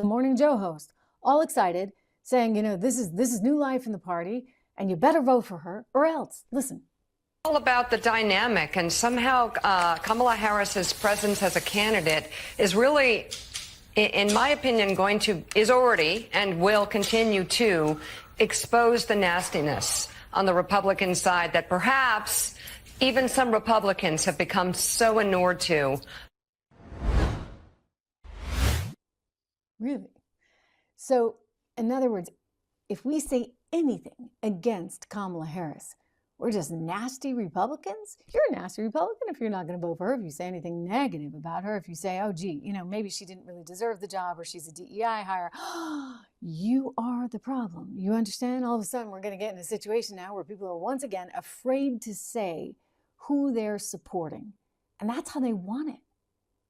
the Morning Joe host, all excited, saying, this is new life in the party, and you better vote for her or else. Listen. All about the dynamic, and somehow Kamala Harris's presence as a candidate is really, in my opinion, is already and will continue to expose the nastiness on the Republican side that perhaps even some Republicans have become so inured to. Really? So, in other words, if we say anything against Kamala Harris, we're just nasty Republicans? You're a nasty Republican if you're not going to vote for her. If you say anything negative about her, if you say, oh, gee, maybe she didn't really deserve the job or she's a DEI hire, you are the problem. You understand? All of a sudden, we're going to get in a situation now where people are once again afraid to say who they're supporting. And that's how they want it,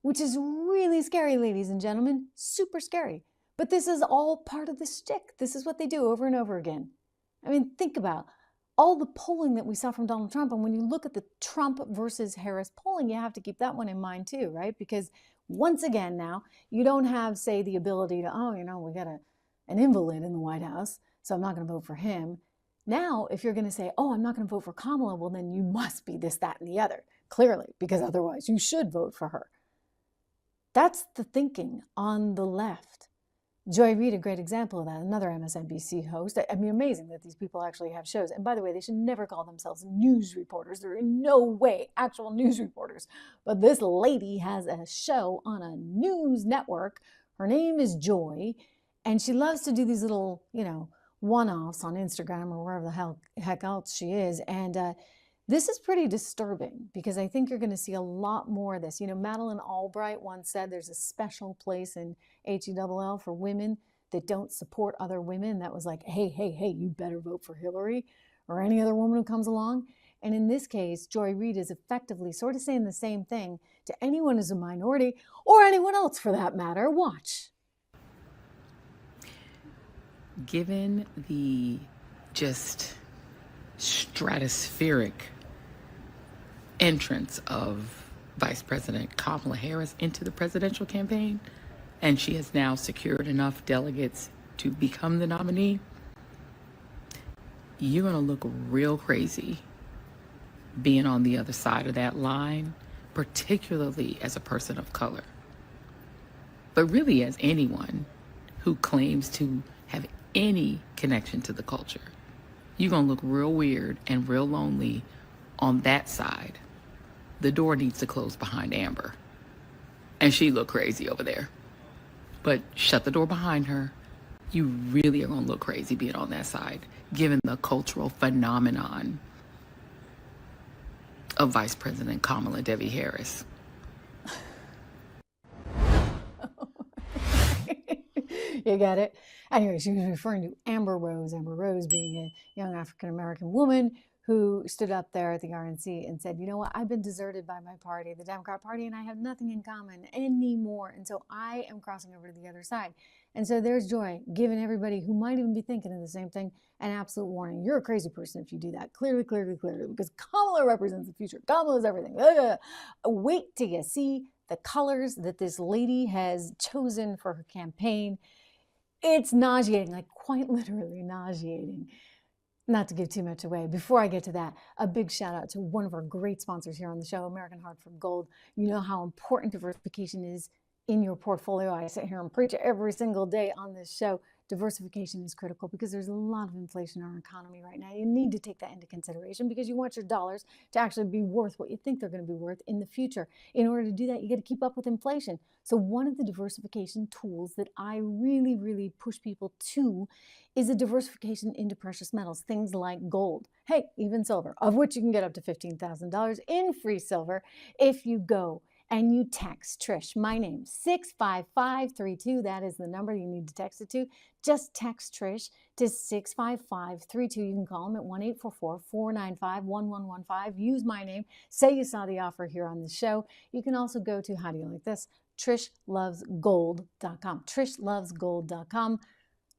which is really scary, ladies and gentlemen, super scary. But this is all part of the shtick. This is what they do over and over again. I mean, think about all the polling that we saw from Donald Trump. And when you look at the Trump versus Harris polling, you have to keep that one in mind too, right? Because once again now, you don't have, say, the ability to, we got an invalid in the White House, so I'm not going to vote for him. Now, if you're going to say, I'm not going to vote for Kamala, well, then you must be this, that, and the other, clearly, because otherwise you should vote for her. That's the thinking on the left. Joy Reid, a great example of that, another MSNBC host. I mean, amazing that these people actually have shows. And by the way, they should never call themselves news reporters. They're in no way actual news reporters. But this lady has a show on a news network. Her name is Joy. And she loves to do these little, one-offs on Instagram or wherever the heck else she is. And this is pretty disturbing because I think you're going to see a lot more of this. Madeleine Albright once said there's a special place in HELL for women that don't support other women. That was like, hey, you better vote for Hillary or any other woman who comes along. And in this case, Joy Reid is effectively sort of saying the same thing to anyone who's a minority or anyone else for that matter. Watch. Given the just stratospheric entrance of Vice President Kamala Harris into the presidential campaign, and she has now secured enough delegates to become the nominee, you're going to look real crazy being on the other side of that line, particularly as a person of color, but really as anyone who claims to have any connection to the culture. You're going to look real weird and real lonely on that side. The door needs to close behind Amber. And she looked crazy over there. But shut the door behind her. You really are going to look crazy being on that side, given the cultural phenomenon of Vice President Kamala Devi Harris. You get it? Anyway, she was referring to Amber Rose being a young African-American woman who stood up there at the RNC and said, you know what, I've been deserted by my party, the Democrat Party, and I have nothing in common anymore. And so I am crossing over to the other side. And so there's Joy giving everybody who might even be thinking of the same thing an absolute warning. You're a crazy person if you do that. Clearly, because Kamala represents the future. Kamala is everything. Wait till you see the colors that this lady has chosen for her campaign. It's nauseating, like quite literally nauseating. Not to give too much away. Before I get to that, a big shout out to one of our great sponsors here on the show, American Heart for Gold. You know how important diversification is in your portfolio. I sit here and preach every single day on this show. Diversification is critical because there's a lot of inflation in our economy right now. You need to take that into consideration because you want your dollars to actually be worth what you think they're going to be worth in the future. In order to do that, you got to keep up with inflation. So one of the diversification tools that I really, really push people to is a diversification into precious metals, things like gold. Hey, even silver, of which you can get up to $15,000 in free silver if you go and you text Trish, my name, 65532. That is the number you need to text it to. Just text Trish to 65532. You can call them at 1-844-495-1115. Use my name. Say you saw the offer here on the show. You can also go to, how do you like this? TrishLovesGold.com. TrishLovesGold.com.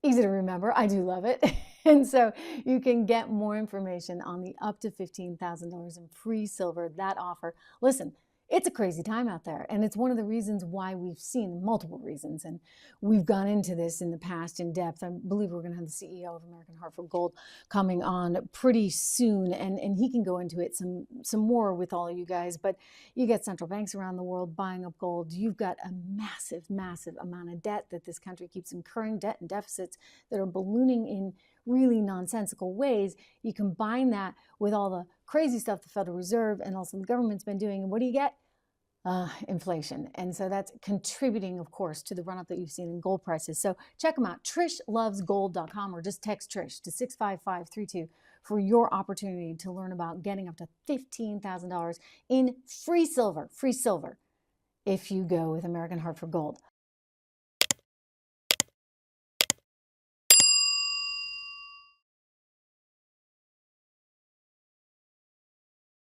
Easy to remember. I do love it. And so you can get more information on the up to $15,000 in free silver, that offer. Listen, it's a crazy time out there. And it's one of the reasons why we've seen multiple reasons. And we've gone into this in the past in depth. I believe we're going to have the CEO of American Hartford Gold coming on pretty soon. And he can go into it some more with all of you guys. But you get central banks around the world buying up gold. You've got a massive, massive amount of debt that this country keeps incurring, debt and deficits that are ballooning in really nonsensical ways. You combine that with all the crazy stuff the Federal Reserve and also the government's been doing, and what do you get? Inflation. And so that's contributing, of course, to the run-up that you've seen in gold prices. So check them out, trishlovesgold.com, or just text Trish to 65532 for your opportunity to learn about getting up to $15,000 in free silver if you go with American Hartford Gold.